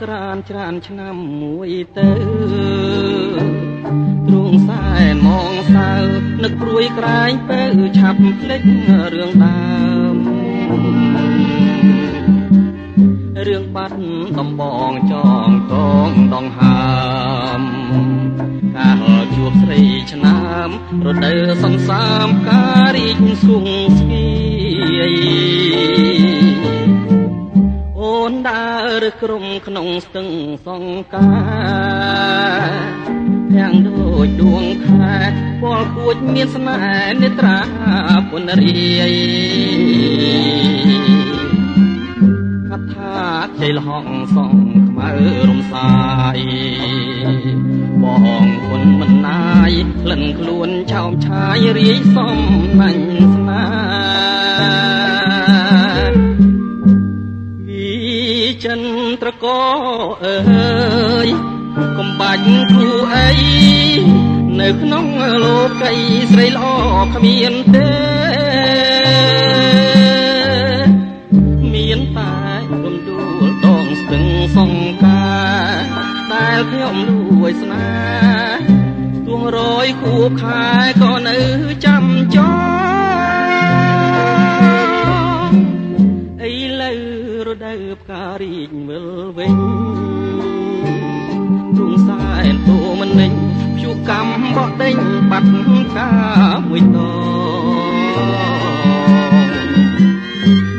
ក្រានច្រានឆ្នាំមួយទៅទ្រង់សែនមងសៅនឹកព្រួយក្រែងទៅឆាប់ភ្លេចរឿងដើមរឿងបាត់ដំបងចងតងដងហើមកាលជួបស្រីឆ្នើមរដូវសន្សាមការរីកស្គង់ស្គីអូនដើរក្រុមក្នុងស្ទឹងសង្ការទាំងដូចដួងខែពលគួចមានស្នេហ៍នេត្រាពុនរាយកថាជ័យលហងសងខ្មៅរំសាយបងគុណមិនណាយក្លិនខ្លួនឆោមឆាយរាយសំណាញ់ស្នាចិនត្រកអើយកុំបាច់គូអីនៅក្នុងលោកីស្រីល្អគ្មានទេមានតែរំដួលដងស្ទឹងសង្ការដែលខ្ញុំលួចស្នេហ៍ទួងរយគូខែក៏នៅចាំចោរដូវផ្ការីកវិលវិញទ្រង់សែនទូមិននិញព្យុកម្មបោះដេញបាត់កាមួយត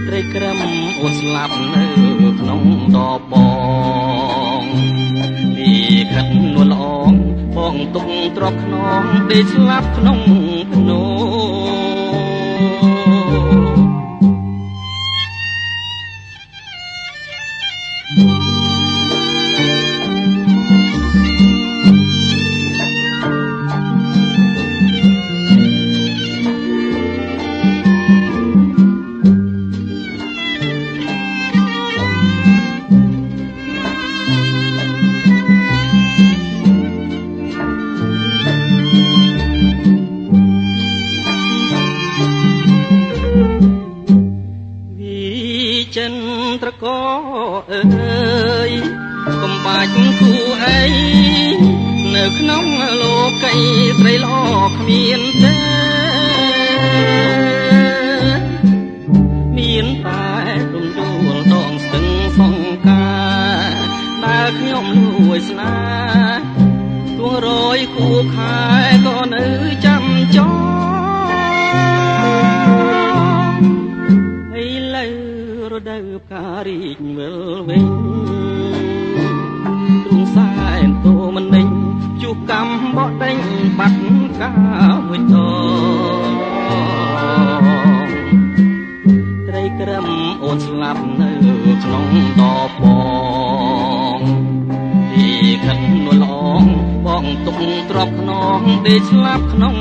ត្រីក្រឹមអូនស្លាប់នៅក្នុងដបបងលីខិតនួលអងបងទុកទ្រពខ្នងដេកស្លាប់ក្នុងភ្នោចិនត្រកអើយកុំបាច់គូអីនៅក្នុងលោកីស្រីល្អគ្មានទេមានតែរំដួលដងស្ទឹងសង្ការដែលខ្ញុំលួចស្នេហ៍ទួងរយគូខែក៏នៅចាំចោរដូវផ្ការីកវិលវិញទ្រង់សែនទូមិននិញជួបកម្មបោះដេញបាត់កាមួយតត្រីក្រឹមអូនស្លាប់នៅក្នុងដបបងលីខិតនួលអងបងទុកទ្រពខ្នងដេកស្លាប់ក្នុង